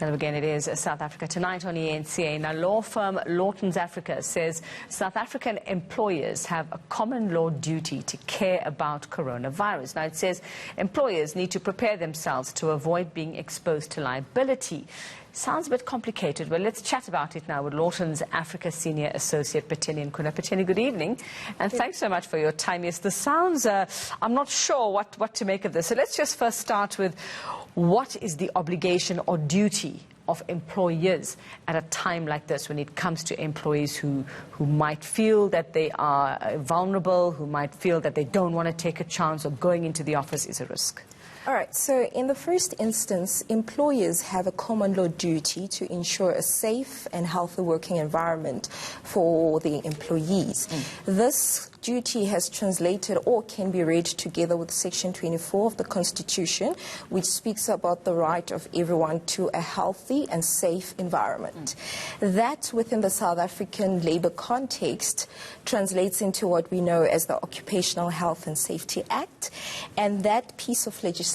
And again, it is South Africa Tonight on eNCA. Now, law firm Lawtons Africa says South African employers have a common law duty to care about coronavirus. Now, it says employers need to prepare themselves to avoid being exposed to liability. Sounds a bit complicated, but let's chat about it now with Lawtons Africa Senior Associate Phetheni Nkuna. Phetheni, good evening, and thanks so much for your time. Yes, the sounds, I'm not sure what to make of this. So let's just first start with what is the obligation or duty of employers at a time like this when it comes to employees who might feel that they are vulnerable, who might feel that they don't want to take a chance or going into the office is a risk? All right, so in the first instance, employers have a common law duty to ensure a safe and healthy working environment for the employees. This duty has translated or can be read together with Section 24 of the Constitution, which speaks about the right of everyone to a healthy and safe environment. That, within the South African labour context, translates into what we know as the Occupational Health and Safety Act, and that piece of legislation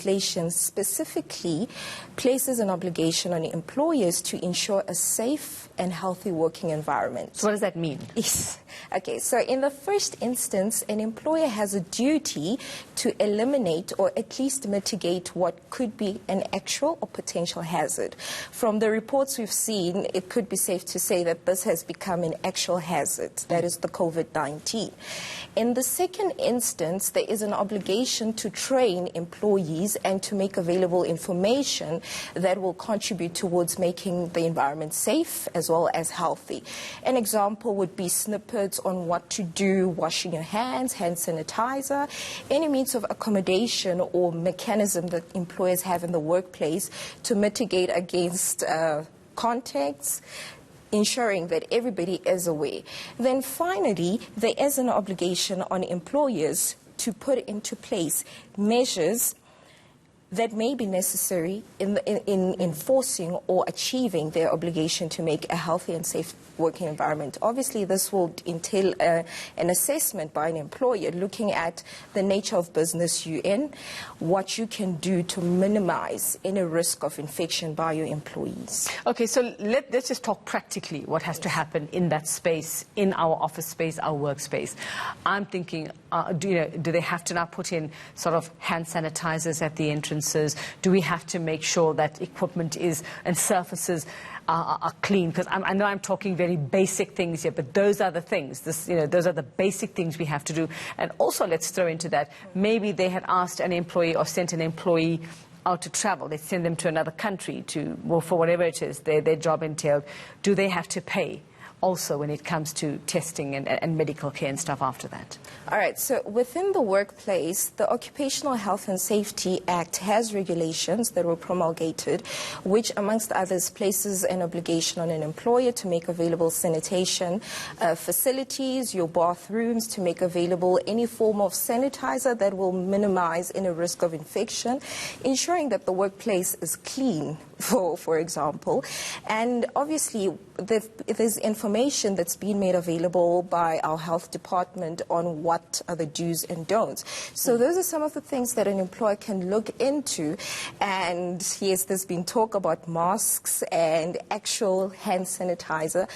specifically places an obligation on employers to ensure a safe and healthy working environment. So what does that mean? Yes. Okay, so in the first instance, an employer has a duty to eliminate or at least mitigate what could be an actual or potential hazard. From the reports we've seen, it could be safe to say that this has become an actual hazard, that is the COVID-19. In the second instance, there is an obligation to train employees and to make available information that will contribute towards making the environment safe as well as healthy. An example would be snippets on what to do, washing your hands, hand sanitizer, any means of accommodation or mechanism that employers have in the workplace to mitigate against contacts, ensuring that everybody is aware. Then finally, there is an obligation on employers to put into place measures that may be necessary in enforcing or achieving their obligation to make a healthy and safe working environment. Obviously, this will entail an assessment by an employer looking at the nature of business you're in, what you can do to minimize any risk of infection by your employees. Okay, so let's just talk practically what has to happen in that space, in our office space, our workspace. I'm thinking, do they have to now put in sort of hand sanitizers at the entrance? Do we have to make sure that equipment is and surfaces are clean? Because I know I'm talking very basic things here, but those are the things. Those are the basic things we have to do. And also, let's throw into that, maybe they had asked an employee or sent an employee out to travel. They send them to another country for whatever it is their job entailed. Do they have to pay also when it comes to testing and medical care and stuff after that? All right, so within the workplace, the Occupational Health and Safety Act has regulations that were promulgated, which amongst others places an obligation on an employer to make available sanitation facilities, your bathrooms, to make available any form of sanitizer that will minimize any risk of infection, ensuring that the workplace is clean, for example. And obviously, there's information that's been made available by our health department on what are the do's and don'ts. So those are some of the things that an employer can look into. And yes, there's been talk about masks and actual hand sanitizer.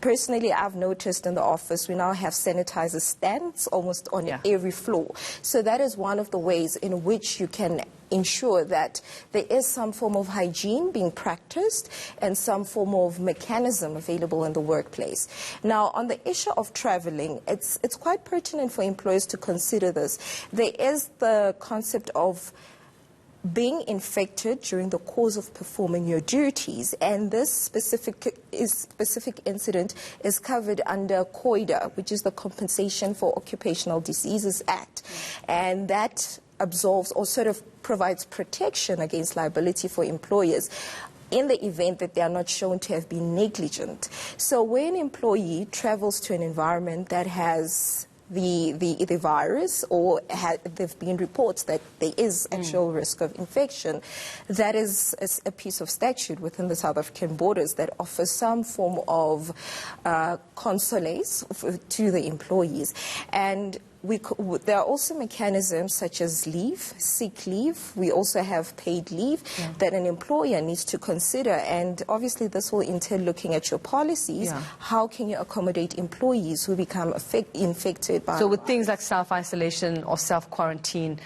Personally, I've noticed in the office we now have sanitizer stands almost on every floor. So that is one of the ways in which you can ensure that there is some form of hygiene being practiced and some form of mechanism available in the workplace. Now, on the issue of traveling, it's quite pertinent for employers to consider this. There is the concept of being infected during the course of performing your duties, and this specific incident is covered under COIDA, which is the Compensation for Occupational Diseases Act, and that absolves or sort of provides protection against liability for employers in the event that they are not shown to have been negligent. So when an employee travels to an environment that has the virus, or there have been reports that there is actual risk of infection, that is a piece of statute within the South African borders that offers some form of consolace to the employees. And there are also mechanisms such as leave, sick leave. We also have paid leave that an employer needs to consider. And obviously this will entail looking at your policies. How can you accommodate employees who become infected by So would things like self-isolation or self-quarantine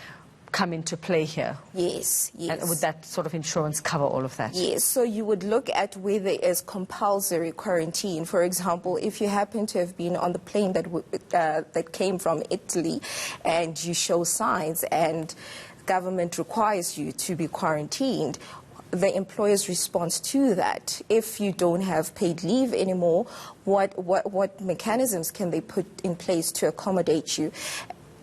come into play here? Yes, yes. And would that sort of insurance cover all of that? Yes, so you would look at where there is compulsory quarantine. For example, if you happen to have been on the plane that came from Italy and you show signs and government requires you to be quarantined, the employer's response to that, if you don't have paid leave anymore, what mechanisms can they put in place to accommodate you?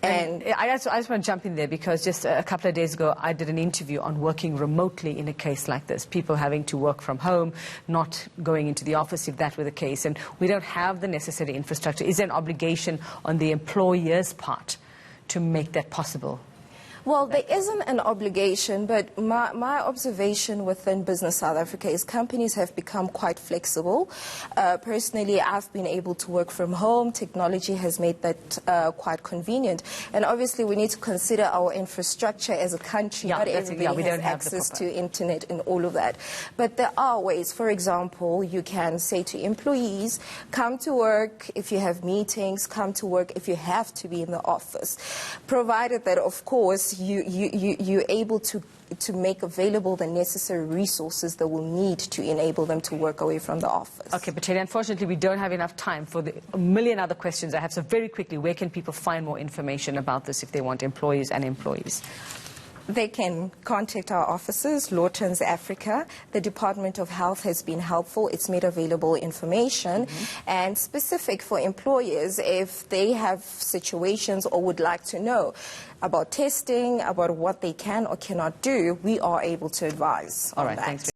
And I just want to jump in there because just a couple of days ago I did an interview on working remotely in a case like this. People having to work from home, not going into the office if that were the case. And we don't have the necessary infrastructure. Is there an obligation on the employer's part to make that possible? Well, there isn't an obligation, but my observation within Business South Africa is companies have become quite flexible. Personally, I've been able to work from home. Technology has made that quite convenient. And obviously, we need to consider our infrastructure as a country. Not everybody has access to internet and all of that. But there are ways. For example, you can say to employees, come to work if you have meetings, come to work if you have to be in the office. Provided that, of course, you're able to make available the necessary resources that will need to enable them to work away from the office. Okay, Phetheni, unfortunately we don't have enough time for a million other questions I have. So very quickly, where can people find more information about this if they want employees and employees? They can contact our offices, Lawtons Africa. The Department of Health has been helpful. It's made available information. And specific for employers, if they have situations or would like to know about testing, about what they can or cannot do, we are able to advise on that. Thanks.